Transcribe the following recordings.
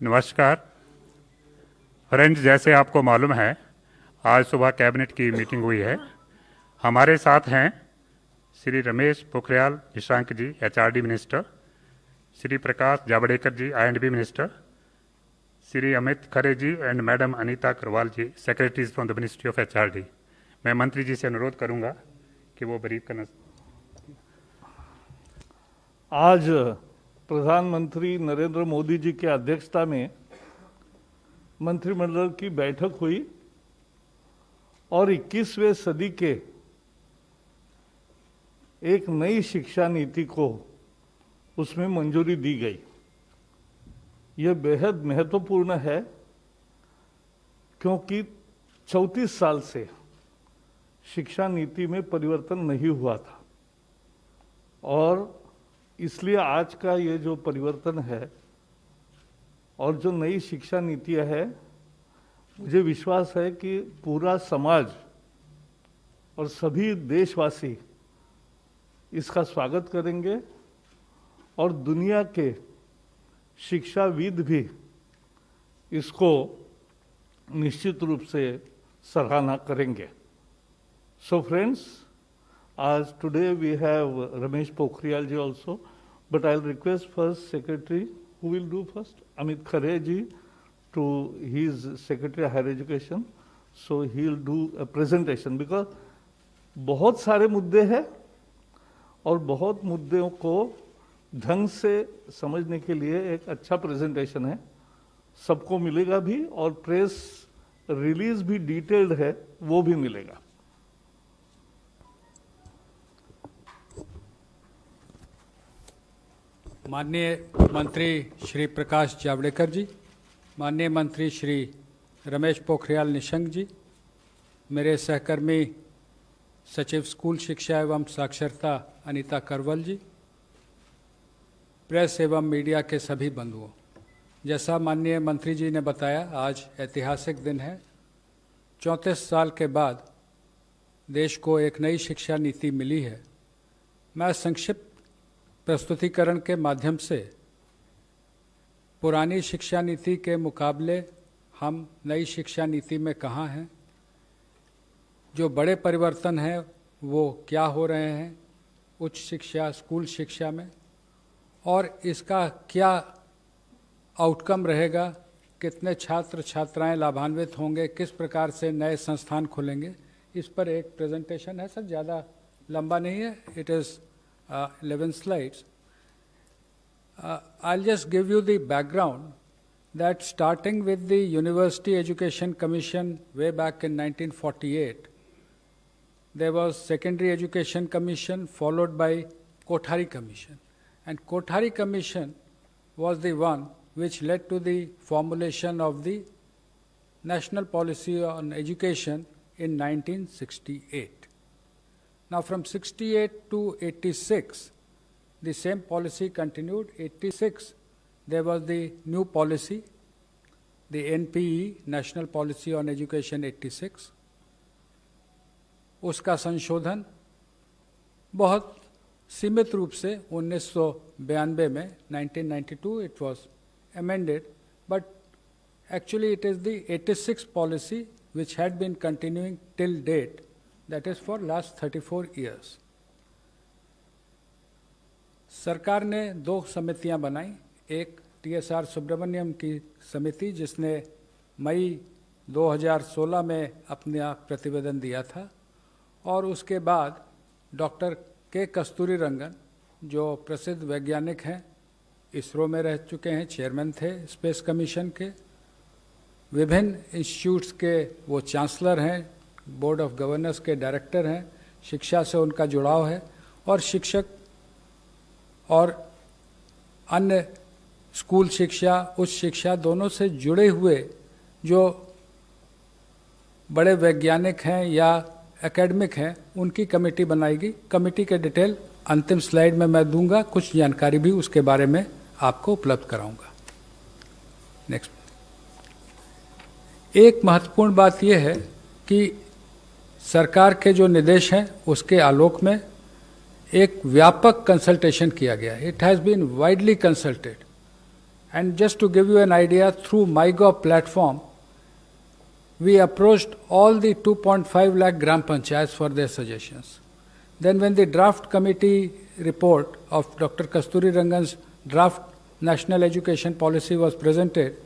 नमस्कार फ्रेंड्स, जैसे आपको मालूम है आज सुबह कैबिनेट की मीटिंग हुई है। हमारे साथ हैं Shri Ramesh Pokhriyal Nishank ji, HRD minister, Shri Prakash Javadekar ji, I&B minister, Shri Amit Khare ji and madam Anita Karwal ji, secretaries from the ministry of HRD. मैं मंत्री जी से अनुरोध करूंगा कि वो ब्रीफ करना। आज प्रधानमंत्री नरेंद्र मोदी जी की अध्यक्षता में मंत्रिमंडल की बैठक हुई और 21वें सदी के एक नई शिक्षा नीति को उसमें मंजूरी दी गई। यह बेहद महत्वपूर्ण है क्योंकि 34 साल से शिक्षा नीति में परिवर्तन नहीं हुआ था और इसलिए आज का ये जो परिवर्तन है और जो नई शिक्षा नीति है, मुझे विश्वास है कि पूरा समाज और सभी देशवासी इसका स्वागत करेंगे और दुनिया के शिक्षाविद भी इसको निश्चित रूप से सराहना करेंगे। So friends, as today we have Ramesh Pokhriyal ji also, but I'll request first Secretary, who will do first? Amit Khare ji, to his Secretary of Higher Education. So he'll do a presentation because बहुत सारे मुद्दे हैं और बहुत मुद्दों को ढंग से समझने के लिए एक अच्छा प्रेजेंटेशन है, सबको मिलेगा भी और प्रेस रिलीज भी डिटेल्ड है, वो भी मिलेगा। माननीय मंत्री श्री प्रकाश जावड़ेकर जी, माननीय मंत्री श्री रमेश पोखरियाल निशंक जी, मेरे सहकर्मी सचिव स्कूल शिक्षा एवं साक्षरता अनीता करवल जी, प्रेस एवं मीडिया के सभी बंधुओं, जैसा माननीय मंत्री जी ने बताया, आज ऐतिहासिक दिन है। 34 साल के बाद देश को एक नई शिक्षा नीति मिली है। मैं संक्षिप्त प्रस्तुतिकरण के माध्यम से पुरानी शिक्षा नीति के मुकाबले हम नई शिक्षा नीति में कहाँ हैं, जो बड़े परिवर्तन हैं वो क्या हो रहे हैं उच्च शिक्षा, स्कूल शिक्षा में, और इसका क्या आउटकम रहेगा, कितने छात्र छात्राएं लाभान्वित होंगे, किस प्रकार से नए संस्थान खुलेंगे, इस पर एक प्रेजेंटेशन है। सर ज़्यादा लंबा नहीं है, it is 11 slides. I'll just give you the background that starting with the University Education Commission way back in 1948, there was Secondary Education Commission followed by Kothari Commission. And Kothari Commission was the one which led to the formulation of the National Policy on Education in 1968. Now from 68 to 86, the same policy continued. 86, there was the new policy, the NPE, National Policy on Education 86. उसका संशोधन बहुत सीमित रूप से 1992 में 1992 it was amended, but actually it is the 86 policy which had been continuing till date, that is for last 34 years. सरकार ने 2 समितियां बनाई, एक TSR सुब्रमण्यम की समिति जिसने मई 2016 में अपना प्रतिवेदन दिया था, और उसके बाद डॉक्टर के कस्तूरीरंगन जो प्रसिद्ध वैज्ञानिक हैं, इसरो में रह चुके हैं, चेयरमैन थे स्पेस कमीशन के, विभिन्न इंस्टीट्यूट्स के वो चांसलर हैं, बोर्ड ऑफ गवर्नर्स के डायरेक्टर हैं, शिक्षा से उनका जुड़ाव है, और शिक्षक और अन्य स्कूल शिक्षा, उच्च शिक्षा दोनों से जुड़े हुए जो बड़े वैज्ञानिक हैं या एकेडमिक हैं, उनकी कमेटी बनाएगी। कमेटी के डिटेल अंतिम स्लाइड में मैं दूंगा, कुछ जानकारी भी उसके बारे में आपको उपलब्ध कराऊंगा। नेक्स्ट। एक महत्वपूर्ण बात यह है कि सरकार के जो निर्देश हैं उसके आलोक में एक व्यापक कंसल्टेशन किया गया. It has been widely consulted. And just to give you an idea, through MyGov platform, we approached all the 2.5 lakh Gram Panchayats for their suggestions. Then when the draft committee report of Dr. Kasturi Rangan's draft National Education Policy was presented,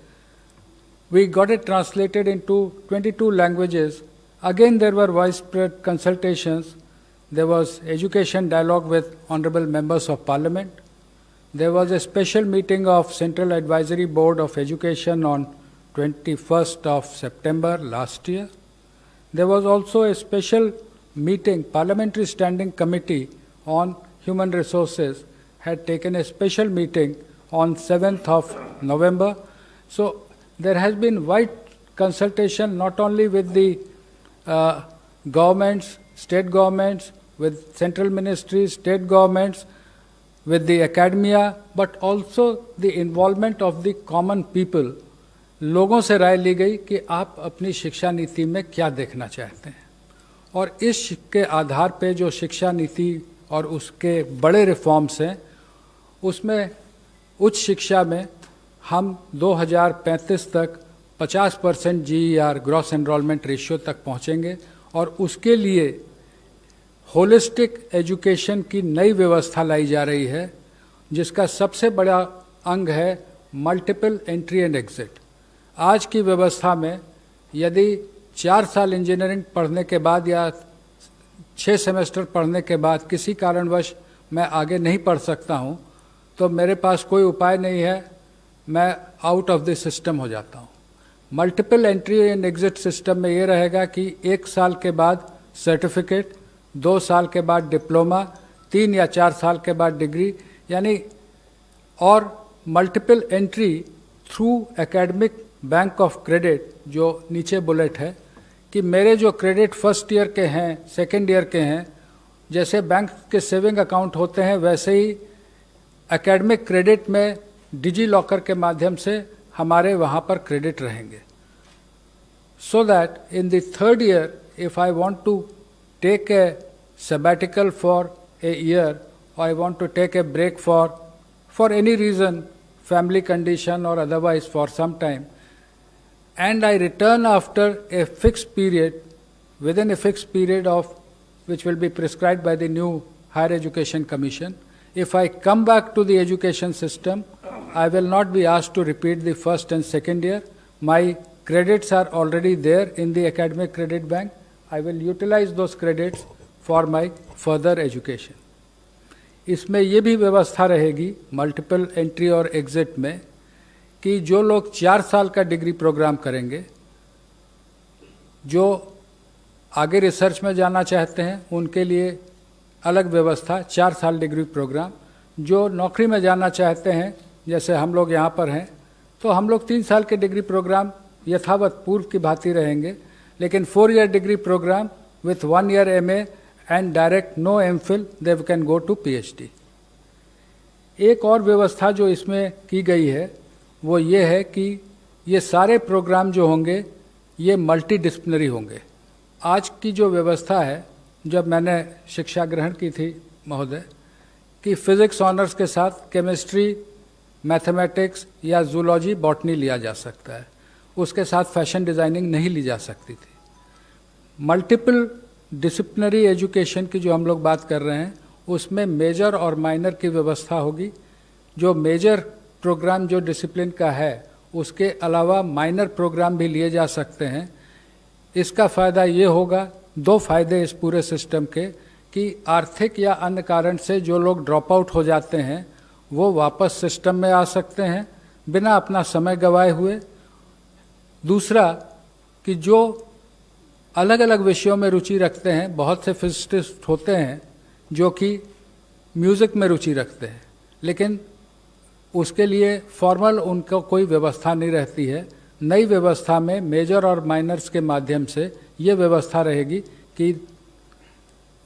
we got it translated into 22 languages. Again, there were widespread consultations. There was education dialogue with honorable members of parliament. There was a special meeting of Central Advisory Board of Education on 21st of September last year. There was also a special meeting, Parliamentary Standing Committee on Human Resources had taken a special meeting on 7th of November. So there has been wide consultation not only with the governments, state governments, with central ministries, state governments, with the academia, but also the involvement of the common people. लोगों से राय ली गई कि आप अपनी शिक्षा नीति में क्या देखना चाहते हैं, और इस के आधार पे जो शिक्षा नीति और उसके बड़े रिफॉर्म्स हैं, उसमें उच्च शिक्षा में हम 2035 तक 50% GER ग्रॉस एनरोलमेंट रेशियो तक पहुंचेंगे, और उसके लिए होलिस्टिक एजुकेशन की नई व्यवस्था लाई जा रही है, जिसका सबसे बड़ा अंग है मल्टीपल एंट्री एंड एग्जिट. आज की व्यवस्था में यदि 4 साल इंजीनियरिंग पढ़ने के बाद या 6 सेमेस्टर पढ़ने के बाद किसी कारणवश मैं आगे नहीं पढ़ सकता हूं, तो मेरे पास कोई उपाय नहीं है, मैं आउट ऑफ द सिस्टम हो जाता हूं. Multiple entry and exit system में ये रहेगा कि 1 साल के बाद सर्टिफिकेट, 2 साल के बाद डिप्लोमा, 3 या 4 साल के बाद डिग्री, यानी और multiple entry through academic bank of credit. जो नीचे बुलेट है कि मेरे जो क्रेडिट फर्स्ट ईयर के हैं, सेकेंड ईयर के हैं, जैसे बैंक के सेविंग अकाउंट होते हैं, वैसे ही एकेडमिक क्रेडिट में डिजी लॉकर के माध्यम से हमारे वहाँ पर क्रेडिट रहेंगे. So that in the third year if I want to take a sabbatical for a year, or I want to take a break for any reason, family condition or otherwise for some time, and I return after a fixed period, within a fixed period of which will be prescribed by the new Higher Education Commission. If I come back to the education system, I will not be asked to repeat the first and second year. My credits are already there in the academic credit bank. I will utilize those credits for my further education. इसमें ये भी व्यवस्था रहेगी multiple entry और exit में कि जो लोग 4 साल का डिग्री प्रोग्राम करेंगे, जो आगे रिसर्च में जाना चाहते हैं उनके लिए अलग व्यवस्था 4 साल डिग्री प्रोग्राम, जो नौकरी में जाना चाहते हैं जैसे हम लोग यहाँ पर हैं, तो हम लोग 3 साल के डिग्री प्रोग्राम यथावत पूर्व की भांति रहेंगे, लेकिन 4 year degree program with 1 year MA and direct no MPhil, they can go to PhD. एक और व्यवस्था जो इसमें की गई है वो ये है कि ये सारे प्रोग्राम जो होंगे ये मल्टी डिसिप्लिनरी होंगे. आज की जो व्यवस्था है, जब मैंने शिक्षा ग्रहण की थी महोदय, कि फिजिक्स ऑनर्स के साथ केमिस्ट्री, मैथमेटिक्स या जूलॉजी, बॉटनी लिया जा सकता है, उसके साथ फैशन डिज़ाइनिंग नहीं ली जा सकती थी. मल्टीपल डिसिप्लिनरी एजुकेशन की जो हम लोग बात कर रहे हैं, उसमें मेजर और माइनर की व्यवस्था होगी. जो मेजर प्रोग्राम जो डिसिप्लिन का है, उसके अलावा माइनर प्रोग्राम भी लिए जा सकते हैं. इसका फ़ायदा ये होगा, 2 फायदे इस पूरे सिस्टम के, कि आर्थिक या अन्य कारण से जो लोग ड्रॉप आउट हो जाते हैं वो वापस सिस्टम में आ सकते हैं बिना अपना समय गंवाए हुए. दूसरा कि जो अलग अलग विषयों में रुचि रखते हैं, बहुत से फिजिसिस्ट होते हैं जो कि म्यूज़िक में रुचि रखते हैं, लेकिन उसके लिए फॉर्मल उनको कोई व्यवस्था नहीं रहती है. नई व्यवस्था में मेजर और माइनर्स के माध्यम से ये व्यवस्था रहेगी कि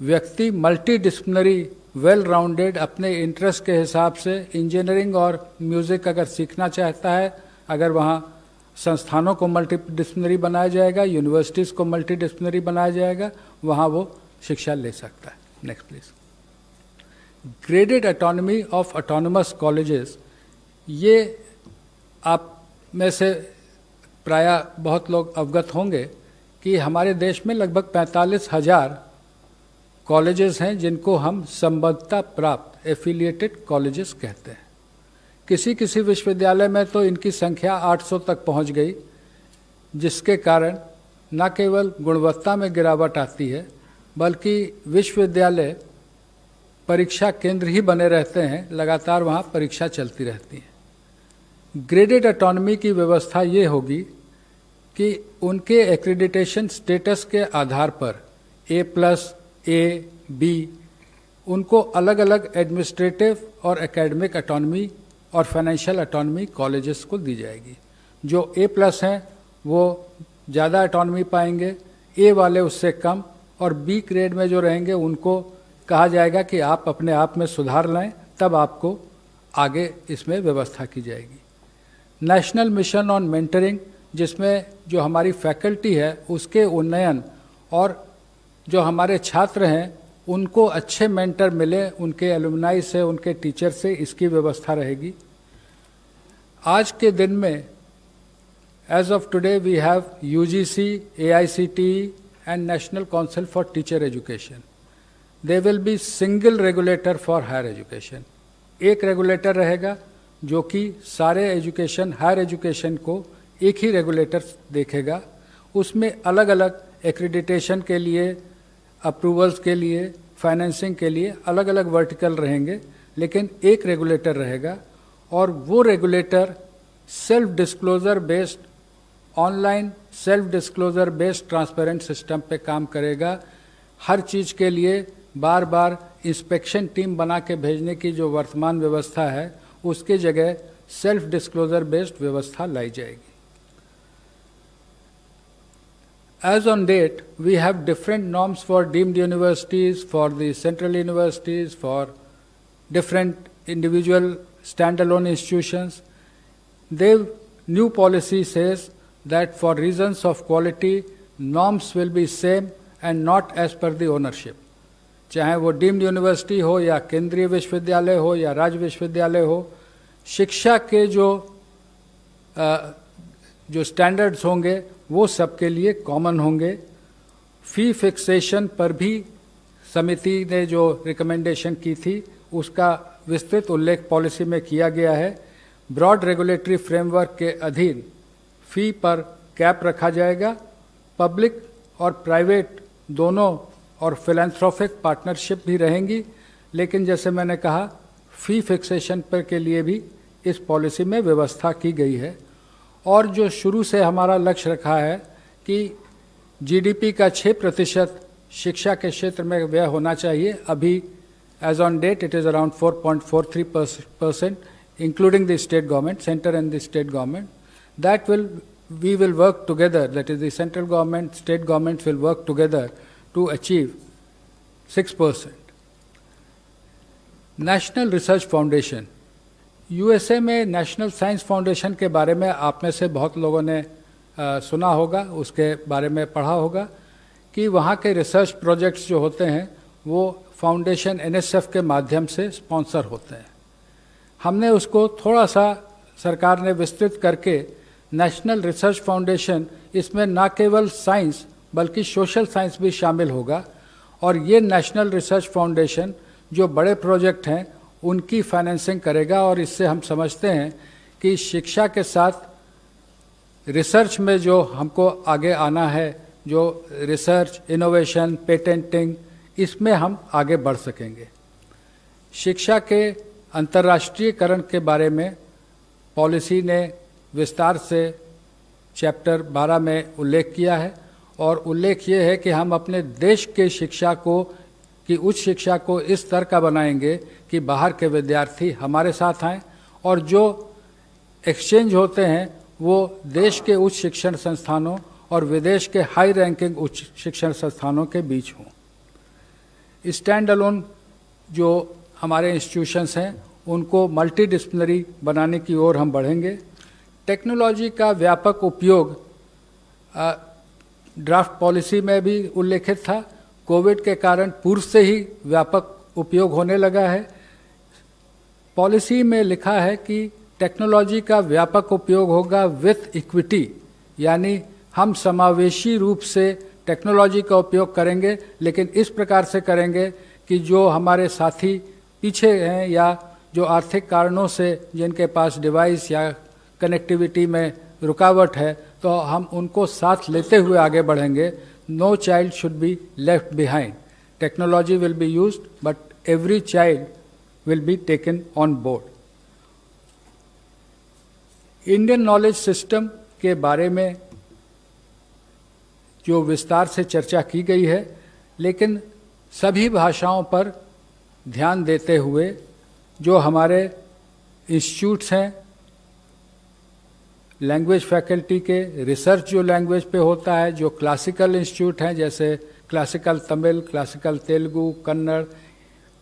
व्यक्ति मल्टी डिसिप्लिनरी वेल राउंडेड अपने इंटरेस्ट के हिसाब से इंजीनियरिंग और म्यूज़िक अगर सीखना चाहता है, अगर वहाँ संस्थानों को मल्टी डिसिप्लिनरी बनाया जाएगा, यूनिवर्सिटीज़ को मल्टी डिसिप्लिनरी बनाया जाएगा, वहाँ वो शिक्षा ले सकता है. Next please. Graded autonomy of autonomous colleges, ये आप में से प्रायः बहुत लोग अवगत होंगे कि हमारे देश में लगभग 45,000 कॉलेजेस हैं जिनको हम संबद्धता प्राप्त एफिलिएटेड कॉलेजेस कहते हैं। किसी किसी विश्वविद्यालय में तो इनकी संख्या 800 तक पहुंच गई, जिसके कारण न केवल गुणवत्ता में गिरावट आती है बल्कि विश्वविद्यालय परीक्षा केंद्र ही बने रहते हैं, लगातार वहाँ परीक्षा चलती रहती है। ग्रेडेड ऑटोनॉमी की व्यवस्था ये होगी कि उनके एक्रेडिटेशन स्टेटस के आधार पर A+, A, B, उनको अलग अलग एडमिनिस्ट्रेटिव और एकेडमिक ऑटोनॉमी और फाइनेंशियल ऑटोनॉमी कॉलेजेस को दी जाएगी। जो A+ हैं वो ज़्यादा ऑटोनॉमी पाएंगे, A वाले उससे कम, और B ग्रेड में जो रहेंगे उनको कहा जाएगा कि आप अपने आप में सुधार लाएं, तब आपको आगे इसमें व्यवस्था की जाएगी। नेशनल मिशन ऑन मेंटरिंग, जिसमें जो हमारी फैकल्टी है उसके उन्नयन और जो हमारे छात्र हैं उनको अच्छे मेंटर मिले, उनके एलुमनाई से, उनके टीचर से, इसकी व्यवस्था रहेगी। आज के दिन में as of today we have UGC, AICTE and National Council for Teacher Education. They will be single regulator for higher education. एक रेगुलेटर रहेगा जो कि सारे एजुकेशन, हायर एजुकेशन को एक ही रेगुलेटर देखेगा। उसमें अलग अलग एक्रेडिटेशन के लिए, अप्रूवल्स के लिए, फाइनेंसिंग के लिए अलग अलग वर्टिकल रहेंगे, लेकिन एक रेगुलेटर रहेगा। और वो regulator self disclosure based, online self disclosure based transparent system पे काम करेगा। हर चीज़ के लिए बार बार इंस्पेक्शन टीम बना के भेजने की जो वर्तमान व्यवस्था है उसकी जगह सेल्फ डिस्क्लोजर बेस्ड व्यवस्था लाई जाएगी। As on date, we have different norms for deemed universities, for the central universities, for different individual standalone institutions. The new policy says that for reasons of quality, norms will be same and not as per the ownership. चाहे वो deemed university हो या केंद्रीय विश्वविद्यालय हो या राज्य विश्वविद्यालय हो, शिक्षा के जो स्टैंडर्ड्स होंगे वो सबके लिए कॉमन होंगे। फी फिक्सेशन पर भी समिति ने जो रिकमेंडेशन की थी उसका विस्तृत उल्लेख पॉलिसी में किया गया है। ब्रॉड रेगुलेटरी फ्रेमवर्क के अधीन फी पर कैप रखा जाएगा। पब्लिक और प्राइवेट दोनों और फिलैंथ्रोपिक पार्टनरशिप भी रहेंगी, लेकिन जैसे मैंने कहा फी फिक्सेशन पर के लिए भी इस पॉलिसी में व्यवस्था की गई है। और जो शुरू से हमारा लक्ष्य रखा है कि जीडीपी का 6% शिक्षा के क्षेत्र में व्यय होना चाहिए। अभी as on date it is around 4.43%, including the state government, centre and the state government. That we will work together, that is the central government, state governments will work together to achieve 6%. National research foundation, USA में national science foundation के बारे में आप में से बहुत लोगों ने सुना होगा, उसके बारे में पढ़ा होगा कि वहाँ के रिसर्च प्रोजेक्ट्स जो होते हैं वो फाउंडेशन एनएसएफ के माध्यम से स्पॉन्सर होते हैं। हमने उसको थोड़ा सा सरकार ने विस्तृत करके नेशनल रिसर्च फाउंडेशन, इसमें न केवल साइंस बल्कि सोशल साइंस भी शामिल होगा। और ये नेशनल रिसर्च फाउंडेशन जो बड़े प्रोजेक्ट हैं उनकी फाइनेंसिंग करेगा। और इससे हम समझते हैं कि शिक्षा के साथ रिसर्च में जो हमको आगे आना है, जो रिसर्च, इनोवेशन, पेटेंटिंग, इसमें हम आगे बढ़ सकेंगे। शिक्षा के अंतर्राष्ट्रीयकरण के बारे में पॉलिसी ने विस्तार से चैप्टर 12 में उल्लेख किया है। और उल्लेख ये है कि हम अपने देश के शिक्षा को, कि उच्च शिक्षा को इस स्तर का बनाएंगे कि बाहर के विद्यार्थी हमारे साथ आएँ और जो एक्सचेंज होते हैं वो देश के उच्च शिक्षण संस्थानों और विदेश के हाई रैंकिंग उच्च शिक्षण संस्थानों के बीच हों। स्टैंड अलोन जो हमारे इंस्टीट्यूशंस हैं उनको मल्टीडिसिप्लिनरी बनाने की ओर हम बढ़ेंगे। टेक्नोलॉजी का व्यापक उपयोग ड्राफ्ट पॉलिसी में भी उल्लेखित था। कोविड के कारण पूर्व से ही व्यापक उपयोग होने लगा है। पॉलिसी में लिखा है कि टेक्नोलॉजी का व्यापक उपयोग होगा विथ इक्विटी, यानी हम समावेशी रूप से टेक्नोलॉजी का उपयोग करेंगे, लेकिन इस प्रकार से करेंगे कि जो हमारे साथी पीछे हैं या जो आर्थिक कारणों से जिनके पास डिवाइस या कनेक्टिविटी में रुकावट है, तो हम उनको साथ लेते हुए आगे बढ़ेंगे। No child should be left behind. Technology will be used but every child will be taken on board. Indian knowledge system के बारे में जो विस्तार से चर्चा की गई है, लेकिन सभी भाषाओं पर ध्यान देते हुए जो हमारे इंस्टीट्यूट्स हैं, लैंग्वेज फैकल्टी के रिसर्च जो लैंग्वेज पे होता है, जो क्लासिकल इंस्टीट्यूट हैं जैसे क्लासिकल तमिल, क्लासिकल तेलुगु, कन्नड़,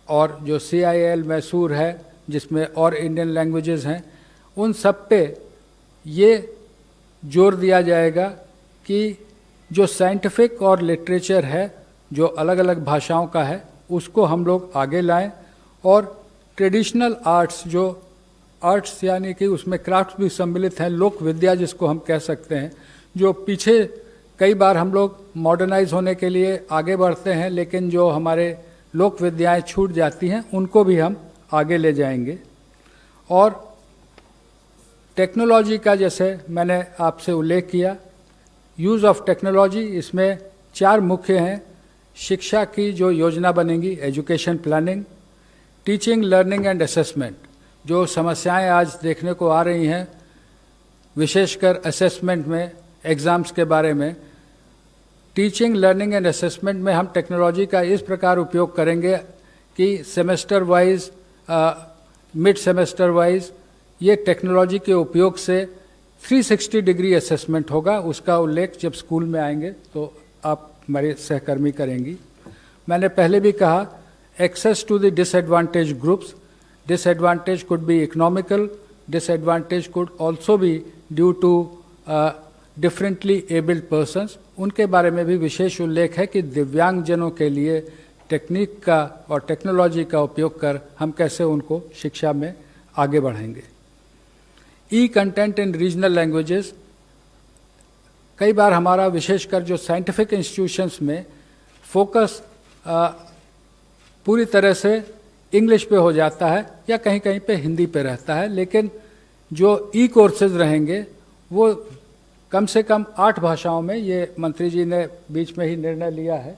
और जो CIL मैसूर है जिसमें और इंडियन लैंग्वेजेस हैं, उन सब पे ये जोर दिया जाएगा कि जो साइंटिफिक और लिटरेचर है जो अलग अलग भाषाओं का है उसको हम लोग आगे लाएं, और ट्रेडिशनल आर्ट्स, जो आर्ट्स यानी कि उसमें क्राफ्ट भी सम्मिलित हैं, लोक विद्या जिसको हम कह सकते हैं, जो पीछे कई बार हम लोग मॉडर्नाइज होने के लिए आगे बढ़ते हैं लेकिन जो हमारे लोक विद्याएँ छूट जाती हैं उनको भी हम आगे ले जाएंगे। और टेक्नोलॉजी का जैसे मैंने आपसे उल्लेख किया, यूज़ ऑफ टेक्नोलॉजी, इसमें 4 मुख्य हैं। शिक्षा की जो योजना बनेगी, education planning, teaching, learning and assessment, जो समस्याएं आज देखने को आ रही हैं विशेषकर असेसमेंट में, एग्ज़ाम्स के बारे में, टीचिंग, लर्निंग एंड असेसमेंट में हम टेक्नोलॉजी का इस प्रकार उपयोग करेंगे कि semester wise, mid semester wise ये टेक्नोलॉजी के उपयोग से 360 डिग्री असेसमेंट होगा। उसका उल्लेख जब स्कूल में आएंगे तो आप हमारे सहकर्मी करेंगी। मैंने पहले भी कहा, access to the disadvantage groups, disadvantage could be economical, disadvantage could also be due to differently abled persons, उनके बारे में भी विशेष उल्लेख है कि दिव्यांगजनों के लिए टेक्निक का और टेक्नोलॉजी का उपयोग कर हम कैसे उनको शिक्षा में आगे बढ़ाएंगे। ई कंटेंट इन रीजनल लैंग्वेजेस, कई बार हमारा विशेषकर जो साइंटिफिक इंस्टीट्यूशंस में फोकस पूरी तरह से इंग्लिश पे हो जाता है या कहीं कहीं पे हिंदी पे रहता है, लेकिन जो ई कोर्सेज रहेंगे वो कम से कम 8 भाषाओं में, ये मंत्री जी ने बीच में ही निर्णय लिया है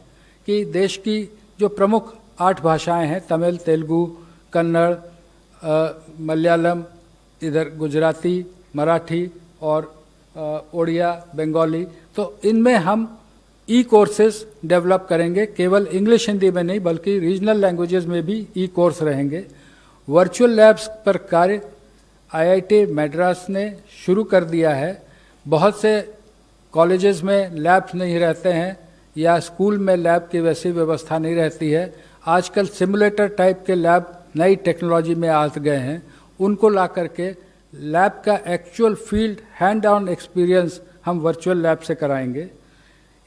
कि देश की जो प्रमुख 8 भाषाएं हैं, तमिल, तेलुगु, कन्नड़, मलयालम, इधर गुजराती, मराठी और ओडिया, बंगाली, तो इनमें हम ई कोर्सेज डेवलप करेंगे, केवल इंग्लिश हिंदी में नहीं बल्कि रीजनल लैंग्वेजेस में भी ई कोर्स रहेंगे। वर्चुअल लैब्स पर कार्य IIT मद्रास ने शुरू कर दिया है। बहुत से कॉलेजेस में लैब्स नहीं रहते हैं या स्कूल में लैब की वैसी व्यवस्था नहीं रहती है। आजकल सिमुलेटर टाइप के लैब नई टेक्नोलॉजी में आ गए हैं, उनको ला करके लैब का actual field hand on experience हम वर्चुअल लैब से कराएंगे।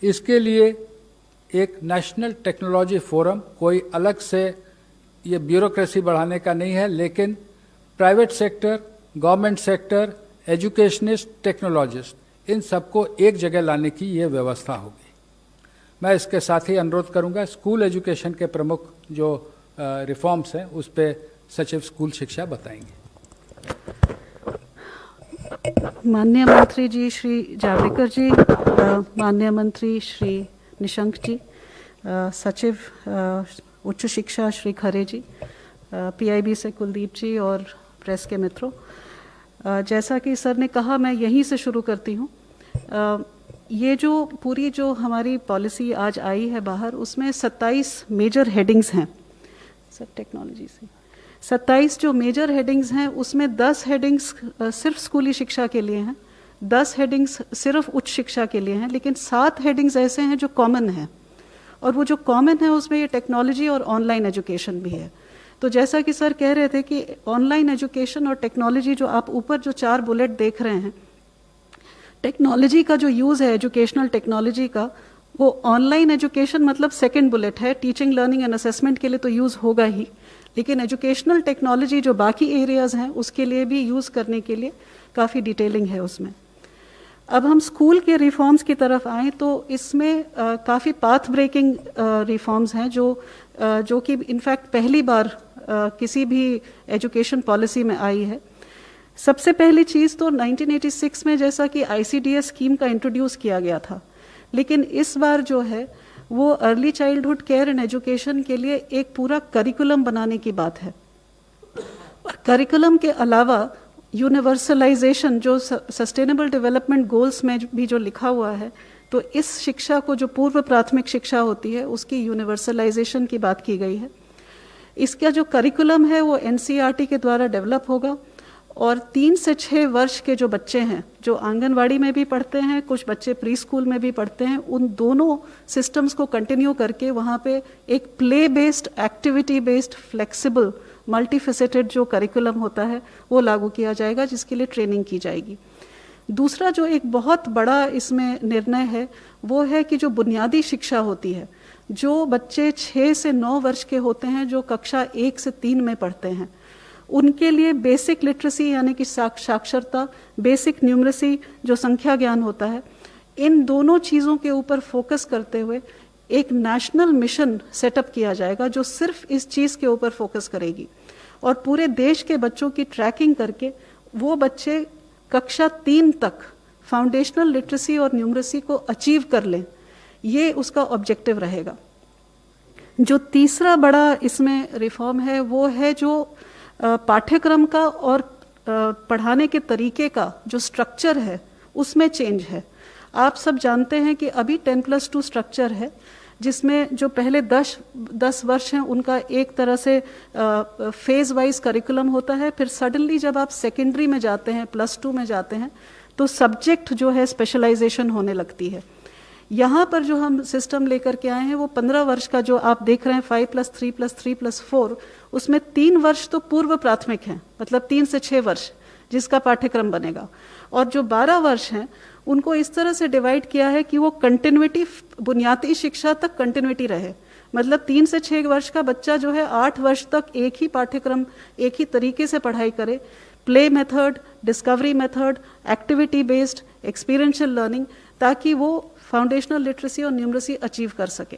इसके लिए एक नेशनल टेक्नोलॉजी फोरम, कोई अलग से ये ब्यूरोक्रेसी बढ़ाने का नहीं है, लेकिन private sector, government sector, educationist, technologist, इन सबको एक जगह लाने की ये व्यवस्था होगी। मैं इसके साथ ही अनुरोध करूंगा, स्कूल एजुकेशन के प्रमुख जो रिफॉर्म्स हैं उस पर सचिव स्कूल शिक्षा बताएंगे। माननीय मंत्री जी श्री जावड़ेकर जी, माननीय मंत्री श्री निशंक जी, सचिव उच्च शिक्षा श्री खरे जी, PIB से कुलदीप जी और प्रेस के मित्रों, जैसा कि सर ने कहा मैं यहीं से शुरू करती हूँ। ये जो पूरी जो हमारी पॉलिसी आज आई है बाहर, उसमें 27 मेजर हेडिंग्स हैं। सर टेक्नोलॉजी से 27 जो मेजर हेडिंग्स हैं उसमें 10 हेडिंग्स सिर्फ स्कूली शिक्षा के लिए हैं, 10 हेडिंग्स सिर्फ उच्च शिक्षा के लिए हैं, लेकिन 7 हेडिंग्स ऐसे हैं जो कॉमन हैं, और वो जो कॉमन है उसमें ये टेक्नोलॉजी और ऑनलाइन एजुकेशन भी है। तो जैसा कि सर कह रहे थे कि ऑनलाइन एजुकेशन और टेक्नोलॉजी, जो आप ऊपर जो 4 बुलेट देख रहे हैं, टेक्नोलॉजी का जो यूज़ है एजुकेशनल टेक्नोलॉजी का, वो ऑनलाइन एजुकेशन मतलब सेकंड बुलेट है, टीचिंग लर्निंग एंड असेसमेंट के लिए तो यूज़ होगा ही, लेकिन एजुकेशनल टेक्नोलॉजी जो बाकी एरियाज़ हैं उसके लिए भी यूज़ करने के लिए काफ़ी डिटेलिंग है उसमें। अब हम स्कूल के रिफॉर्म्स की तरफ आएँ तो इसमें काफ़ी पाथ ब्रेकिंग रिफॉर्म्स हैं जो कि इनफैक्ट पहली बार किसी भी एजुकेशन पॉलिसी में आई है। सबसे पहली चीज़ तो 1986 में जैसा कि ICDS स्कीम का इंट्रोड्यूस किया गया था, लेकिन इस बार जो है वो early childhood care and education के लिए एक पूरा करिकुलम बनाने की बात है। करिकुलम के अलावा यूनिवर्सलाइजेशन जो सस्टेनेबल डेवलपमेंट गोल्स में भी जो लिखा हुआ है, तो इस शिक्षा को जो पूर्व प्राथमिक शिक्षा होती है उसकी यूनिवर्सलाइजेशन की बात की गई है। इसका जो करिकुलम है वो NCERT के द्वारा डेवलप होगा और 3 से 6 वर्ष के जो बच्चे हैं जो आंगनवाड़ी में भी पढ़ते हैं, कुछ बच्चे प्री स्कूल में भी पढ़ते हैं, उन दोनों सिस्टम्स को कंटिन्यू करके वहाँ पे एक play based, activity based, flexible, multifaceted जो करिकुलम होता है वो लागू किया जाएगा, जिसके लिए ट्रेनिंग की जाएगी। दूसरा जो एक बहुत बड़ा इसमें निर्णय है वो है कि जो बुनियादी शिक्षा होती है, जो बच्चे 6 से 9 वर्ष के होते हैं, जो कक्षा 1 से 3 में पढ़ते हैं, उनके लिए बेसिक लिटरेसी यानी कि साक्षरता, बेसिक न्यूमरेसी जो संख्या ज्ञान होता है, इन दोनों चीज़ों के ऊपर फोकस करते हुए एक नेशनल मिशन सेटअप किया जाएगा जो सिर्फ इस चीज़ के ऊपर फोकस करेगी और पूरे देश के बच्चों की ट्रैकिंग करके वो बच्चे कक्षा 3 तक फाउंडेशनल लिटरेसी और न्यूमरेसी को अचीव कर लें, ये उसका ऑब्जेक्टिव रहेगा। जो तीसरा बड़ा इसमें रिफॉर्म है वो है जो पाठ्यक्रम का और पढ़ाने के तरीके का जो स्ट्रक्चर है उसमें चेंज है। आप सब जानते हैं कि अभी 10+2 स्ट्रक्चर है, जिसमें जो पहले 10 वर्ष हैं उनका एक तरह से फेज वाइज करिकुलम होता है, फिर सडनली जब आप सेकेंडरी में जाते हैं, +2 में जाते हैं, तो सब्जेक्ट जो है स्पेशलाइजेशन होने लगती है। यहाँ पर जो हम सिस्टम लेकर के आए हैं वो 15 वर्ष का जो आप देख रहे हैं 5+3+3+4, उसमें 3 वर्ष तो पूर्व प्राथमिक हैं, मतलब 3 से 6 वर्ष जिसका पाठ्यक्रम बनेगा, और जो 12 वर्ष हैं उनको इस तरह से डिवाइड किया है कि वो कंटिन्यूटी, बुनियादी शिक्षा तक कंटिन्यूटी रहे। मतलब 3 से 6 वर्ष का बच्चा जो है 8 वर्ष तक एक ही पाठ्यक्रम, एक ही तरीके से पढ़ाई करे, play method, discovery method, activity based, experiential learning, ताकि वो फाउंडेशनल लिटरेसी और न्यूमरेसी अचीव कर सके।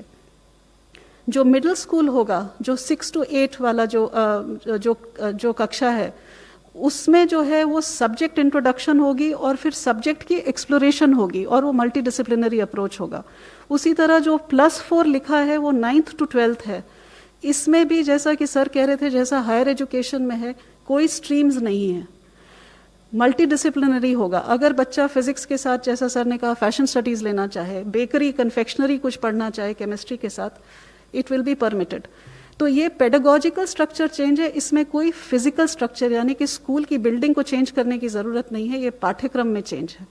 जो मिडिल स्कूल होगा, जो 6 to 8 वाला जो कक्षा है, उसमें जो है वो सब्जेक्ट इंट्रोडक्शन होगी और फिर सब्जेक्ट की एक्सप्लोरेशन होगी और वो मल्टी डिसिप्लिनरी अप्रोच होगा। उसी तरह जो +4 लिखा है वो 9th to 12th है। इसमें भी जैसा कि सर कह रहे थे, जैसा हायर एजुकेशन में है, कोई स्ट्रीम्स नहीं है, मल्टी डिसिप्लिनरी होगा। अगर बच्चा फिजिक्स के साथ, जैसा सर ने कहा, फैशन स्टडीज़ लेना चाहे, बेकरी, कन्फेक्शनरी कुछ पढ़ना चाहे केमिस्ट्री के साथ, इट विल बी परमिटेड। तो ये पेडागोजिकल स्ट्रक्चर चेंज है, इसमें कोई फिजिकल स्ट्रक्चर यानी कि स्कूल की बिल्डिंग को चेंज करने की ज़रूरत नहीं है, ये पाठ्यक्रम में चेंज है।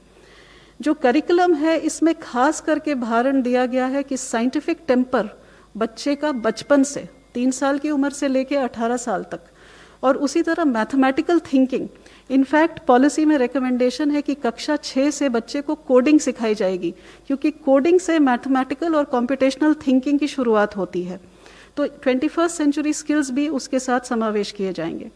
जो करिकुलम है इसमें खास करके भारण दिया गया है कि साइंटिफिक टेम्पर बच्चे का बचपन से 3 साल की उम्र से लेकर 18 साल तक, और उसी तरह मैथमेटिकल थिंकिंग। इनफैक्ट पॉलिसी में रिकमेंडेशन है कि कक्षा 6 से बच्चे को कोडिंग सिखाई जाएगी, क्योंकि कोडिंग से मैथमेटिकल और कॉम्पिटिशनल थिंकिंग की शुरुआत होती है। तो 21st सेंचुरी स्किल्स भी उसके साथ समावेश किए जाएंगे।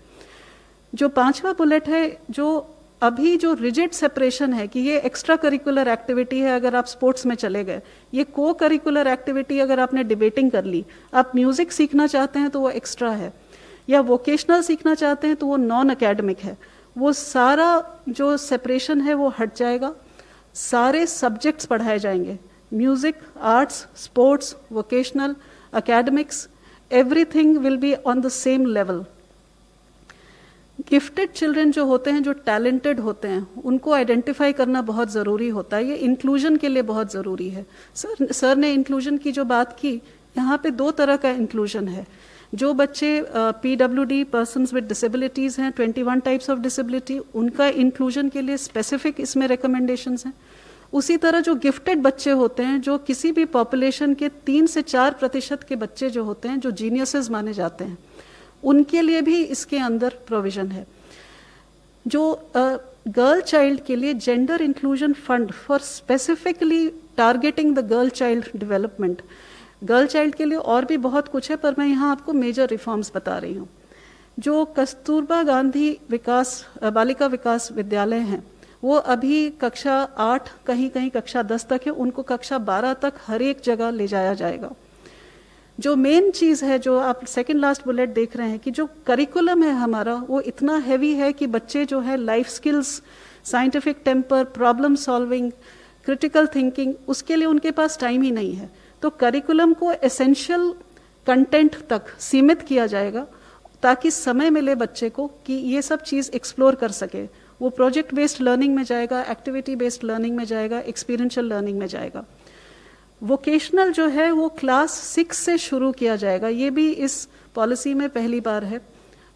जो 5वां बुलेट है, जो अभी जो रिजिड सेपरेशन है कि ये एक्स्ट्रा करिकुलर एक्टिविटी है अगर आप स्पोर्ट्स में चले गए, ये को करिकुलर एक्टिविटी अगर आपने डिबेटिंग कर ली, आप म्यूजिक सीखना चाहते हैं तो वो एक्स्ट्रा है, या वोकेशनल सीखना चाहते हैं तो वो नॉन अकेडमिक है। वो सारा जो सेपरेशन है वो हट जाएगा, सारे सब्जेक्ट्स पढ़ाए जाएंगे, music, arts, sports, vocational, academics, everything will be on the same level. Gifted children जो होते हैं, जो टैलेंटेड होते हैं, उनको आइडेंटिफाई करना बहुत ज़रूरी होता है। ये इंक्लूजन के लिए बहुत ज़रूरी है। सर ने इंक्लूजन की जो बात की, यहाँ पे 2 तरह का इंक्लूजन है। जो बच्चे PWD, पर्सन्स विद डिसेबिलिटीज़ हैं, 21 टाइप्स ऑफ डिसेबिलिटी, उनका इंक्लूजन के लिए स्पेसिफिक इसमें रिकमेंडेशंस हैं। उसी तरह जो गिफ्टेड बच्चे होते हैं, जो किसी भी पॉपुलेशन के 3 से 4% के बच्चे जो होते हैं, जो जीनियसेस माने जाते हैं, उनके लिए भी इसके अंदर प्रोविज़न है। जो गर्ल चाइल्ड के लिए gender inclusion fund for specifically targeting the girl child development. Girl child के लिए और भी बहुत कुछ है, पर मैं यहाँ आपको मेजर रिफॉर्म्स बता रही हूँ। जो कस्तूरबा गांधी बालिका विकास विद्यालय हैं, वो अभी कक्षा 8, कहीं कहीं कक्षा 10 तक है, उनको कक्षा 12 तक हर एक जगह ले जाया जाएगा। जो मेन चीज़ है, जो आप सेकंड लास्ट बुलेट देख रहे हैं, कि जो करिकुलम है हमारा वो इतना हैवी है कि बच्चे जो है life skills, scientific temper, problem solving, critical thinking, उसके लिए उनके पास टाइम ही नहीं है। तो करिकुलम को एसेंशियल कंटेंट तक सीमित किया जाएगा ताकि समय मिले बच्चे को कि ये सब चीज़ एक्सप्लोर कर सके। वो प्रोजेक्ट बेस्ड लर्निंग में जाएगा, एक्टिविटी बेस्ड लर्निंग में जाएगा, एक्सपीरियंशियल लर्निंग में जाएगा। वोकेशनल जो है वो क्लास 6 से शुरू किया जाएगा। ये भी इस पॉलिसी में पहली बार है।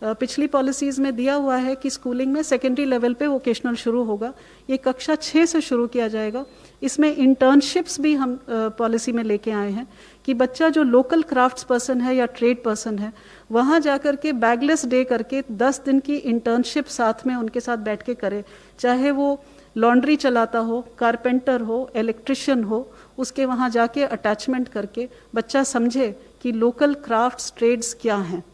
पिछली पॉलिसीज़ में दिया हुआ है कि स्कूलिंग में सेकेंडरी लेवल पे वोकेशनल शुरू होगा, ये कक्षा 6 से शुरू किया जाएगा। इसमें इंटर्नशिप्स भी हम पॉलिसी में लेके आए हैं कि बच्चा जो लोकल क्राफ्ट्स पर्सन है या ट्रेड पर्सन है, वहाँ जाकर के बैगलेस डे करके 10 दिन की इंटर्नशिप साथ में उनके साथ बैठ के करे, चाहे वो लॉन्ड्री चलाता हो, कारपेंटर हो, इलेक्ट्रिशियन हो, उसके वहाँ जाके अटैचमेंट करके बच्चा समझे कि लोकल क्राफ्ट्स ट्रेड्स क्या हैं।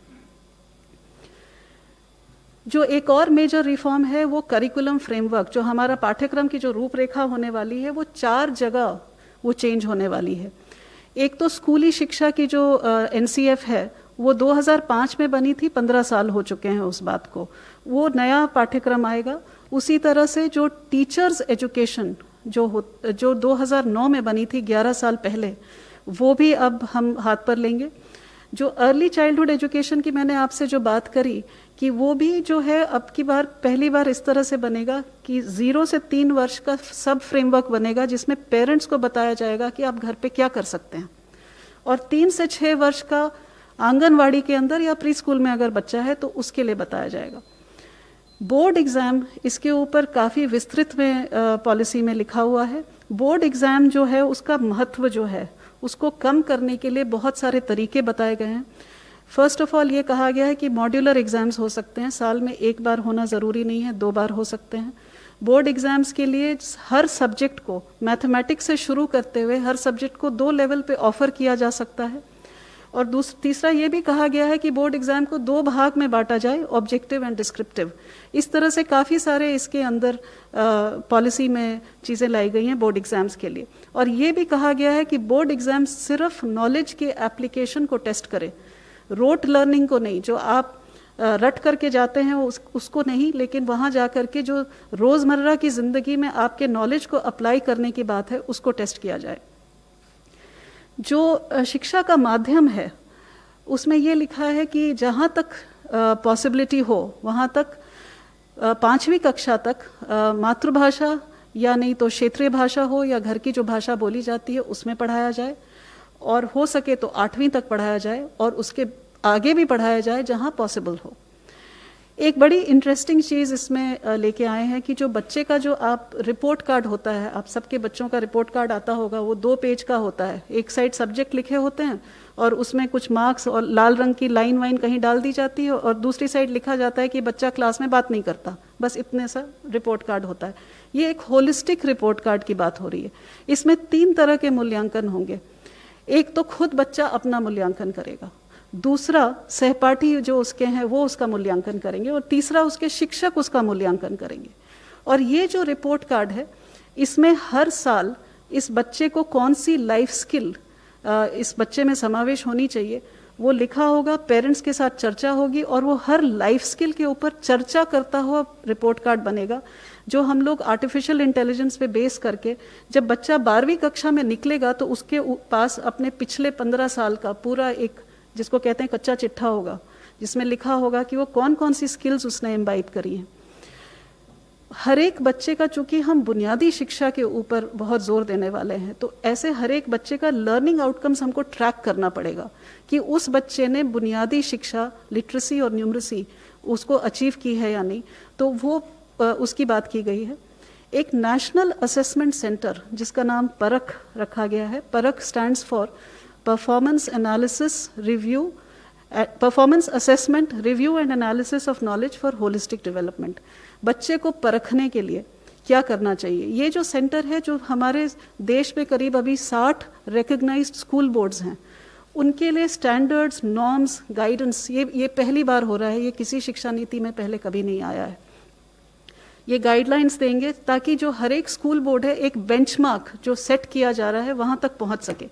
जो एक और मेजर रिफॉर्म है वो करिकुलम फ्रेमवर्क, जो हमारा पाठ्यक्रम की जो रूपरेखा होने वाली है वो 4 जगह वो चेंज होने वाली है। एक तो स्कूली शिक्षा की जो NCF है वो 2005 में बनी थी, 15 साल हो चुके हैं उस बात को, वो नया पाठ्यक्रम आएगा। उसी तरह से जो टीचर्स एजुकेशन जो 2009 में बनी थी, 11 साल पहले, वो भी अब हम हाथ पर लेंगे। जो अर्ली चाइल्डहुड एजुकेशन की मैंने आपसे जो बात करी कि वो भी जो है अब की बार पहली बार इस तरह से बनेगा कि 0 से 3 वर्ष का सब फ्रेमवर्क बनेगा, जिसमें पेरेंट्स को बताया जाएगा कि आप घर पे क्या कर सकते हैं। और 3 से 6 वर्ष का आंगनवाड़ी के अंदर या प्री स्कूल में अगर बच्चा है तो उसके लिए बताया जाएगा। बोर्ड एग्ज़ाम, इसके ऊपर काफ़ी विस्तृत में पॉलिसी में लिखा हुआ है। बोर्ड एग्ज़ाम जो है उसका महत्व जो है उसको कम करने के लिए बहुत सारे तरीके बताए गए हैं। फर्स्ट ऑफ ऑल ये कहा गया है कि मॉड्यूलर एग्ज़ाम्स हो सकते हैं, साल में 1 बार होना ज़रूरी नहीं है, 2 बार हो सकते हैं। बोर्ड एग्ज़ाम्स के लिए हर सब्जेक्ट को, मैथमेटिक्स से शुरू करते हुए हर सब्जेक्ट को 2 लेवल पे ऑफ़र किया जा सकता है। और तीसरा ये भी कहा गया है कि बोर्ड एग्ज़ाम को 2 भाग में बांटा जाए, ऑब्जेक्टिव एंड डिस्क्रिप्टिव। इस तरह से काफ़ी सारे इसके अंदर पॉलिसी में चीज़ें लाई गई हैं बोर्ड एग्ज़ाम्स के लिए। और ये भी कहा गया है कि बोर्ड एग्ज़ाम सिर्फ नॉलेज के एप्लीकेशन को टेस्ट करे, रोट लर्निंग को नहीं, जो आप रट करके जाते हैं उसको नहीं, लेकिन वहाँ जा कर के जो रोज़मर्रा की ज़िंदगी में आपके नॉलेज को अप्लाई करने की बात है उसको टेस्ट किया जाए। जो शिक्षा का माध्यम है उसमें ये लिखा है कि जहाँ तक पॉसिबिलिटी हो वहाँ तक 5वीं कक्षा तक मातृभाषा या नहीं तो क्षेत्रीय भाषा हो या घर की जो भाषा बोली जाती है उसमें पढ़ाया जाए, और हो सके तो 8वीं तक पढ़ाया जाए और उसके आगे भी पढ़ाया जाए जहाँ पॉसिबल हो। एक बड़ी इंटरेस्टिंग चीज़ इसमें लेके आए हैं कि जो बच्चे का जो आप रिपोर्ट कार्ड होता है, आप सबके बच्चों का रिपोर्ट कार्ड आता होगा, वो 2 पेज का होता है। एक साइड सब्जेक्ट लिखे होते हैं और उसमें कुछ मार्क्स और लाल रंग की लाइन वाइन कहीं डाल दी जाती है, और दूसरी साइड लिखा जाता है कि बच्चा क्लास में बात नहीं करता, बस इतने सा रिपोर्ट कार्ड होता है। ये एक होलिस्टिक रिपोर्ट कार्ड की बात हो रही है। इसमें 3 तरह के मूल्यांकन होंगे। एक तो खुद बच्चा अपना मूल्यांकन करेगा, दूसरा सहपाठी जो उसके हैं वो उसका मूल्यांकन करेंगे, और तीसरा उसके शिक्षक उसका मूल्यांकन करेंगे। और ये जो रिपोर्ट कार्ड है इसमें हर साल इस बच्चे को कौन सी लाइफ स्किल इस बच्चे में समावेश होनी चाहिए वो लिखा होगा, पेरेंट्स के साथ चर्चा होगी, और वो हर लाइफ स्किल के ऊपर चर्चा करता हुआ रिपोर्ट कार्ड बनेगा, जो हम लोग आर्टिफिशियल इंटेलिजेंस पे बेस करके जब बच्चा 12वीं कक्षा में निकलेगा तो उसके पास अपने पिछले 15 साल का पूरा एक, जिसको कहते हैं कच्चा चिट्ठा होगा, जिसमें लिखा होगा कि वो कौन कौन सी स्किल्स उसने इम्बाइब करी हैं। हर एक बच्चे का, चूंकि हम बुनियादी शिक्षा के ऊपर बहुत जोर देने वाले हैं, तो ऐसे हर एक बच्चे का लर्निंग आउटकम्स हमको ट्रैक करना पड़ेगा कि उस बच्चे ने बुनियादी शिक्षा, लिटरेसी और न्यूमरेसी उसको अचीव की है या नहीं, तो वो उसकी बात की गई है। एक नेशनल असेसमेंट सेंटर जिसका नाम परख रखा गया है। परख stands for performance analysis, review performance assessment, review and analysis of knowledge for holistic development. बच्चे को परखने के लिए क्या करना चाहिए। ये जो सेंटर है, जो हमारे देश में करीब अभी 60 रिकग्नाइज्ड स्कूल बोर्ड्स हैं, उनके लिए स्टैंडर्ड्स, नॉर्म्स, गाइडेंस, ये पहली बार हो रहा है, ये किसी शिक्षा नीति में पहले कभी नहीं आया है। ये गाइडलाइंस देंगे ताकि जो हर एक स्कूल बोर्ड है, एक बेंचमार्क जो सेट किया जा रहा है वहां तक पहुंच सके।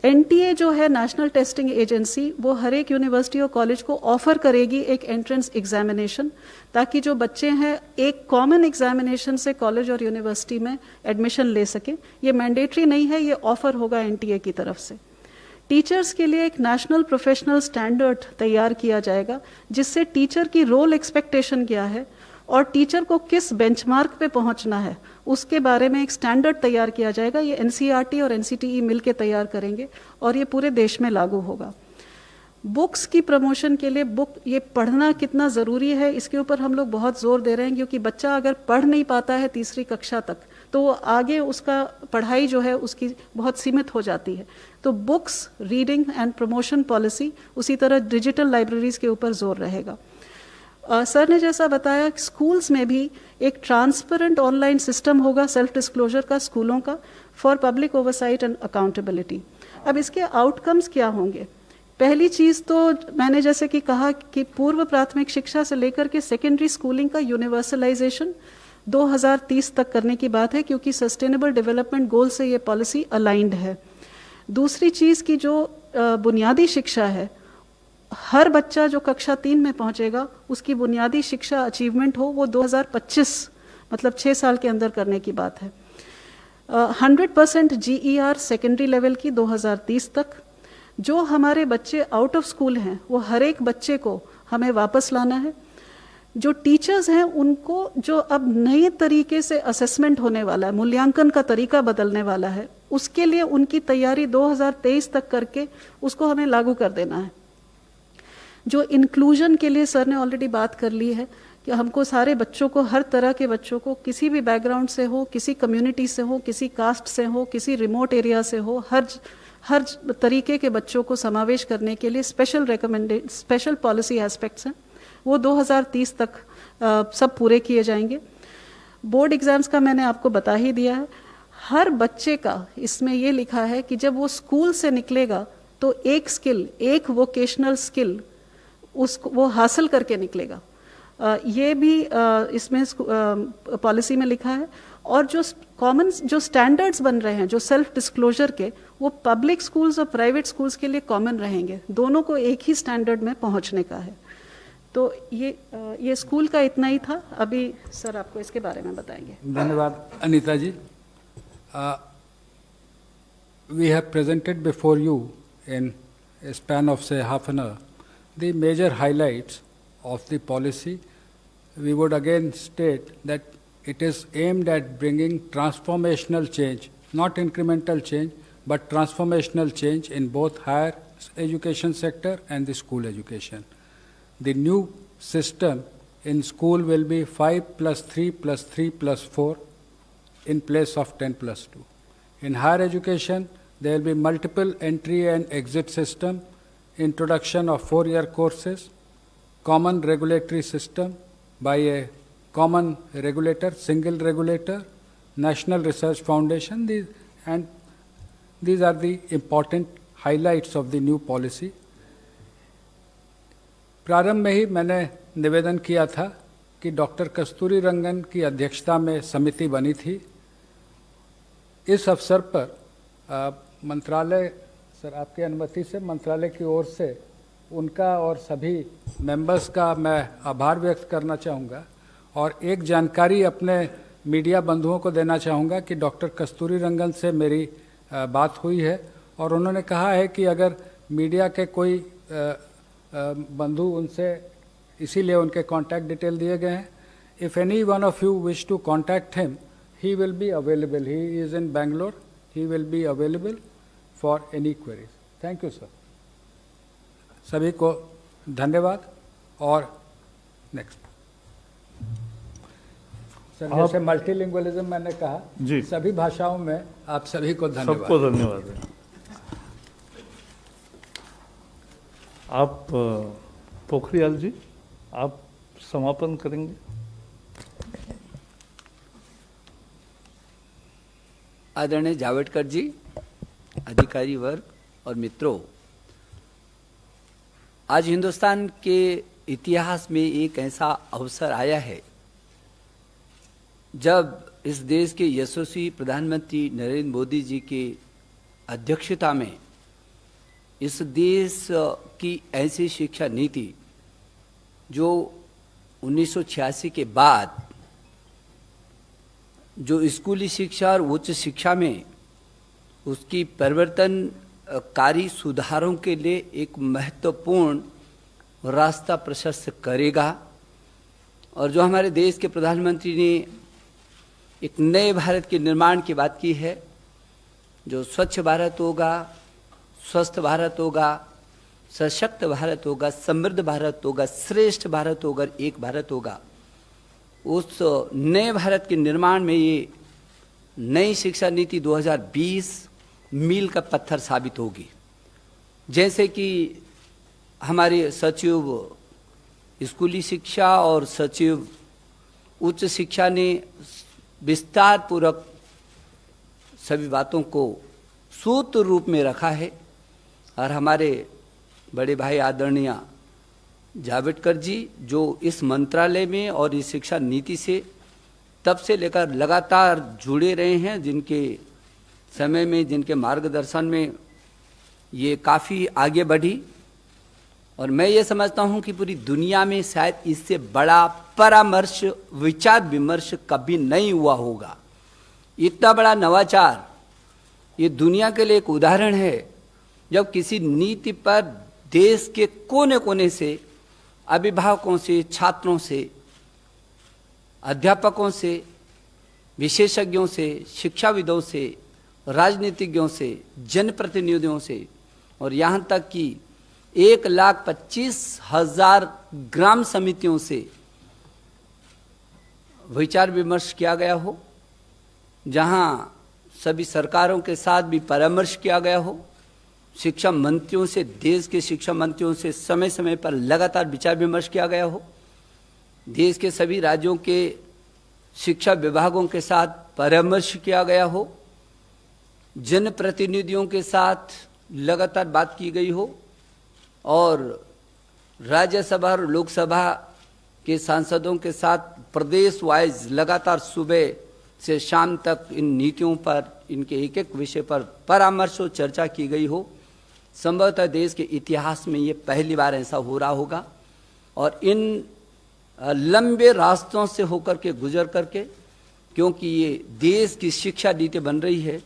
एनटीए जो है नेशनल टेस्टिंग एजेंसी, वो हर एक यूनिवर्सिटी और कॉलेज को ऑफर करेगी एक एंट्रेंस एग्जामिनेशन, ताकि जो बच्चे हैं एक कॉमन एग्जामिनेशन से कॉलेज और यूनिवर्सिटी में एडमिशन ले सके। ये मैंडेटरी नहीं है, ये ऑफर होगा एनटीए की तरफ से। टीचर्स के लिए एक नेशनल प्रोफेशनल स्टैंडर्ड तैयार किया जाएगा, जिससे टीचर की रोल एक्सपेक्टेशन क्या है और टीचर को किस बेंचमार्क पे पहुंचना है, उसके बारे में एक स्टैंडर्ड तैयार किया जाएगा। ये एनसीईआरटी और एनसीटीई मिलकर तैयार करेंगे और ये पूरे देश में लागू होगा। बुक्स की प्रमोशन के लिए ये पढ़ना कितना ज़रूरी है, इसके ऊपर हम लोग बहुत जोर दे रहे हैं, क्योंकि बच्चा अगर पढ़ नहीं पाता है तीसरी कक्षा तक, तो वो आगे उसका पढ़ाई जो है उसकी बहुत सीमित हो जाती है। तो books, reading and promotion policy, उसी तरह डिजिटल लाइब्रेरीज के ऊपर जोर रहेगा। सर ने जैसा बताया, स्कूल्स में भी एक ट्रांसपेरेंट ऑनलाइन सिस्टम होगा सेल्फ डिस्क्लोजर का स्कूलों का, for public oversight and accountability. अब इसके आउटकम्स क्या होंगे? पहली चीज़ तो मैंने जैसे कि कहा कि पूर्व प्राथमिक शिक्षा से लेकर के सेकेंडरी स्कूलिंग का यूनिवर्सलाइजेशन 2030 तक करने की बात है, क्योंकि सस्टेनेबल डेवलपमेंट गोल से ये पॉलिसी अलाइंड है। दूसरी चीज़ की जो बुनियादी शिक्षा है, हर बच्चा जो कक्षा 3 में पहुंचेगा उसकी बुनियादी शिक्षा अचीवमेंट हो, वो 2025 मतलब 6 साल के अंदर करने की बात है। 100% GER सेकेंडरी लेवल की 2030 तक। जो हमारे बच्चे आउट ऑफ स्कूल हैं, वो हर एक बच्चे को हमें वापस लाना है। जो टीचर्स हैं उनको जो अब नए तरीके से असेसमेंट होने वाला है, मूल्यांकन का तरीका बदलने वाला है, उसके लिए उनकी तैयारी 2023 तक करके उसको हमें लागू कर देना है। जो इंक्लूजन के लिए सर ने ऑलरेडी बात कर ली है कि हमको सारे बच्चों को, हर तरह के बच्चों को, किसी भी बैकग्राउंड से हो, किसी कम्युनिटी से हो, किसी कास्ट से हो, किसी रिमोट एरिया से हो, हर तरीके के बच्चों को समावेश करने के लिए स्पेशल पॉलिसी एस्पेक्ट्स हैं, वो 2030 तक सब पूरे किए जाएंगे। बोर्ड एग्जाम्स का मैंने आपको बता ही दिया है। हर बच्चे का इसमें ये लिखा है कि जब वो स्कूल से निकलेगा तो एक स्किल, एक वोकेशनल स्किल उसको वो हासिल करके निकलेगा। ये भी इसमें पॉलिसी में लिखा है। और जो कॉमन जो स्टैंडर्ड्स बन रहे हैं जो सेल्फ डिस्क्लोजर के, वो पब्लिक स्कूल्स और प्राइवेट स्कूल्स के लिए कॉमन रहेंगे, दोनों को एक ही स्टैंडर्ड में पहुंचने का है। तो ये स्कूल का इतना ही था। अभी सर आपको इसके बारे में बताएंगे। धन्यवाद Anita ji. We have presented before you in a span of say half an hour the major highlights of the policy. We would again state that it is aimed at bringing transformational change, not incremental change, but transformational change in both higher education sector and the school education. The new system in school will be 5+3+3+4 in place of 10+2. In higher education, there will be multiple entry and exit system, introduction of 4-year courses, common regulatory system by a common regulator, single regulator, National Research Foundation, these are the important highlights of the new policy. प्रारंभ में ही मैंने निवेदन किया था कि doctor कस्तूरी रंगन की अध्यक्षता में समिति बनी थी। इस अवसर पर मंत्रालय, सर आपकी अनुमति से मंत्रालय की ओर से उनका और सभी मेंबर्स का मैं आभार व्यक्त करना चाहूँगा और एक जानकारी अपने मीडिया बंधुओं को देना चाहूँगा कि डॉक्टर कस्तूरी रंगन से मेरी बात हुई है और उन्होंने कहा है कि अगर मीडिया के कोई बंधु उनसे, इसीलिए उनके कॉन्टैक्ट डिटेल दिए गए हैं। If any one of you wish to contact him, he will be available. He is in Bangalore. He will be available for any queries. Thank you, sir. सभी को धन्यवाद। और नेक्स्ट सर, जैसे multilingualism मैंने कहा जी, सभी भाषाओं में आप सभी को धन्यवाद। सबको धन्यवाद है। आप पोखरियाल जी, आप समापन करेंगे। आदरणीय जावड़ेकर जी, अधिकारी वर्ग और मित्रों, आज हिंदुस्तान के इतिहास में एक ऐसा अवसर आया है जब इस देश के यशस्वी प्रधानमंत्री नरेंद्र मोदी जी के अध्यक्षता में इस देश की ऐसी शिक्षा नीति जो 1986 के बाद जो स्कूली शिक्षा और उच्च शिक्षा में उसकी परिवर्तनकारी सुधारों के लिए एक महत्वपूर्ण रास्ता प्रशस्त करेगा। और जो हमारे देश के प्रधानमंत्री ने एक नए भारत के निर्माण की बात की है, जो स्वच्छ भारत होगा, स्वस्थ भारत होगा, सशक्त भारत होगा, समृद्ध भारत होगा, श्रेष्ठ भारत होगा, एक भारत होगा, उस नए भारत के निर्माण में ये नई शिक्षा नीति 2020 मील का पत्थर साबित होगी। जैसे कि हमारे सचिव स्कूली शिक्षा और सचिव उच्च शिक्षा ने विस्तार पूर्वक सभी बातों को सूत्र रूप में रखा है, और हमारे बड़े भाई आदरणीय जावड़ेकर जी जो इस मंत्रालय में और इस शिक्षा नीति से तब से लेकर लगातार जुड़े रहे हैं, जिनके समय में, जिनके मार्गदर्शन में ये काफ़ी आगे बढ़ी। और मैं ये समझता हूँ कि पूरी दुनिया में शायद इससे बड़ा परामर्श, विचार विमर्श कभी नहीं हुआ होगा। इतना बड़ा नवाचार ये दुनिया के लिए एक उदाहरण है, जब किसी नीति पर देश के कोने कोने से, अभिभावकों से, छात्रों से, अध्यापकों से, विशेषज्ञों से, शिक्षाविदों से, राजनीतिज्ञों से, जनप्रतिनिधियों से, और यहाँ तक कि 1,25,000 ग्राम समितियों से विचार विमर्श किया गया हो, जहाँ सभी सरकारों के साथ भी परामर्श किया गया हो, शिक्षा मंत्रियों से, देश के शिक्षा मंत्रियों से समय समय पर लगातार विचार विमर्श किया गया हो, देश के सभी राज्यों के शिक्षा विभागों के साथ परामर्श किया गया हो, जनप्रतिनिधियों के साथ लगातार बात की गई हो, और राज्यसभा और लोकसभा के सांसदों के साथ प्रदेश वाइज लगातार सुबह से शाम तक इन नीतियों पर, इनके एक एक विषय पर परामर्श और चर्चा की गई हो। संभवतः देश के इतिहास में ये पहली बार ऐसा हो रहा होगा। और इन लंबे रास्तों से होकर के, गुजर करके, क्योंकि ये देश की शिक्षा नीति बन रही है,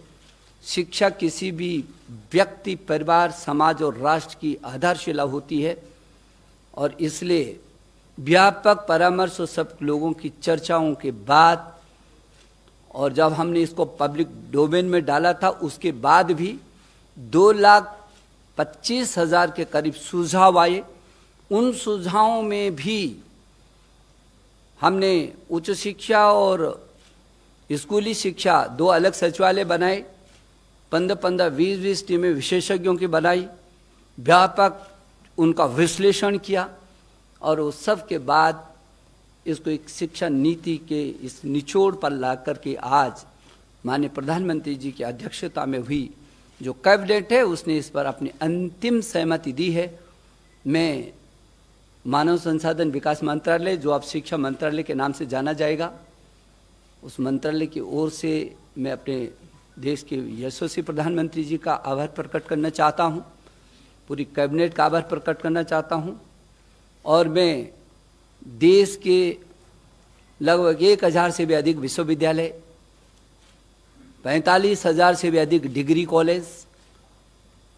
शिक्षा किसी भी व्यक्ति, परिवार, समाज और राष्ट्र की आधारशिला होती है, और इसलिए व्यापक परामर्श और सब लोगों की चर्चाओं के बाद, और जब हमने इसको पब्लिक डोमेन में डाला था उसके बाद भी 2,25,000 के करीब सुझाव आए। उन सुझावों में भी हमने उच्च शिक्षा और स्कूली शिक्षा 2 अलग सचिवालय बनाए, 15-15, 20-20 टीमें विशेषज्ञों की बनाई, व्यापक उनका विश्लेषण किया, और उस सब के बाद इसको एक शिक्षा नीति के इस निचोड़ पर ला करके आज माननीय प्रधानमंत्री जी की अध्यक्षता में हुई जो कैबिनेट है उसने इस पर अपनी अंतिम सहमति दी है। मैं मानव संसाधन विकास मंत्रालय, जो अब शिक्षा मंत्रालय के नाम से जाना जाएगा, उस मंत्रालय की ओर से मैं अपने देश के यशस्वी प्रधानमंत्री जी का आभार प्रकट करना चाहता हूँ, पूरी कैबिनेट का आभार प्रकट करना चाहता हूँ, और मैं देश के लगभग 1,000 से भी अधिक विश्वविद्यालय, 45,000 से भी अधिक डिग्री कॉलेज,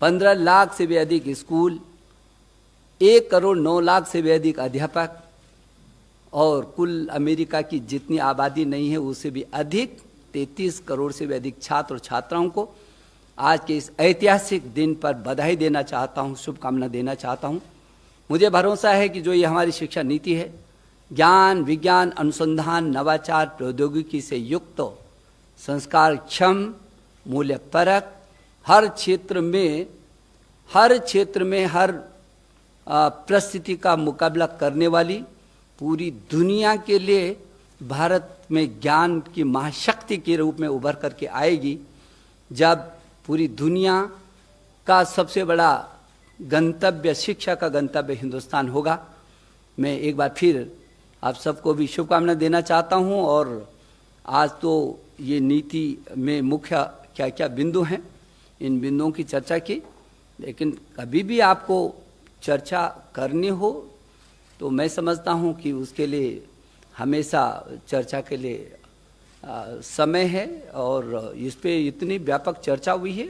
15 लाख से भी अधिक स्कूल, 1,09,00,000 से भी अधिक अध्यापक, और कुल अमेरिका की जितनी आबादी नहीं है उससे भी अधिक 33 करोड़ से भी अधिक छात्र और छात्राओं को आज के इस ऐतिहासिक दिन पर बधाई देना चाहता हूँ, शुभकामना देना चाहता हूँ। मुझे भरोसा है कि जो ये हमारी शिक्षा नीति है, ज्ञान, विज्ञान, अनुसंधान, नवाचार, प्रौद्योगिकी से युक्त, संस्कार क्षम, मूल्य परक, हर क्षेत्र में हर परिस्थिति का मुकाबला करने वाली, पूरी दुनिया के लिए भारत में ज्ञान की महाशक्ति के रूप में उभर करके आएगी। जब पूरी दुनिया का सबसे बड़ा गंतव्य, शिक्षा का गंतव्य हिंदुस्तान होगा। मैं एक बार फिर आप सबको भी शुभकामना देना चाहता हूं। और आज तो ये नीति में मुख्य क्या क्या बिंदु हैं, इन बिंदुओं की चर्चा की, लेकिन कभी भी आपको चर्चा करनी हो तो मैं समझता हूं कि उसके लिए हमेशा चर्चा के लिए समय है। और इस पे इतनी व्यापक चर्चा हुई है,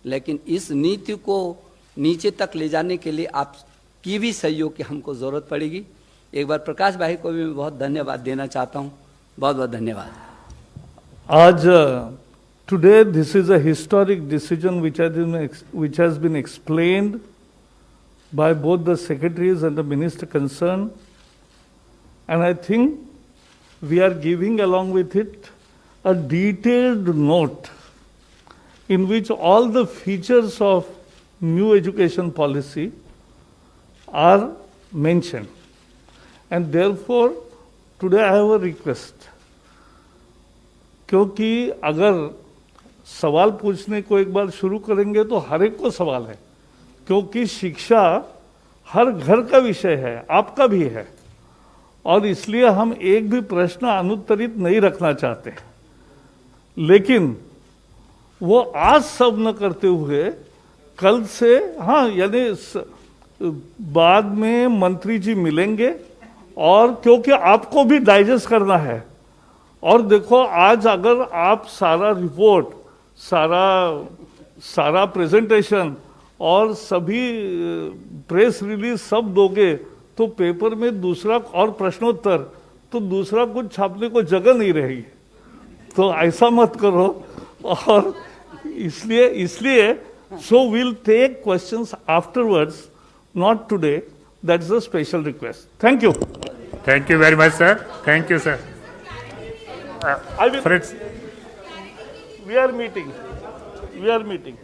लेकिन इस नीति को नीचे तक ले जाने के लिए आपकी भी सहयोग की हमको ज़रूरत पड़ेगी। एक बार प्रकाश भाई को भी मैं बहुत धन्यवाद देना चाहता हूँ। बहुत बहुत धन्यवाद। आज today this is a historic decision which has been explained by both the secretaries and the minister concerned, and I think we are giving along with it a detailed note in which all the features of new education policy are mentioned. And therefore today I have a request, क्योंकि अगर सवाल पूछने को एक बार शुरू करेंगे तो हर एक को सवाल है, क्योंकि शिक्षा हर घर का विषय है, आपका भी है, और इसलिए हम एक भी प्रश्न अनुत्तरित नहीं रखना चाहते। लेकिन वो आज सब न करते हुए कल से, हाँ, यानी बाद में मंत्री जी मिलेंगे, और क्योंकि आपको भी डाइजेस्ट करना है। और देखो, आज अगर आप सारा रिपोर्ट, सारा प्रेजेंटेशन और सभी प्रेस रिलीज सब दोगे तो पेपर में दूसरा और प्रश्नोत्तर, तो दूसरा कुछ छापने को जगह नहीं रहेगी। तो ऐसा मत करो। और इसलिए so will take questions afterwards, not today. That's a special request. Thank you. Thank you very much, sir. Thank you, sir. I will, Friends. we are meeting.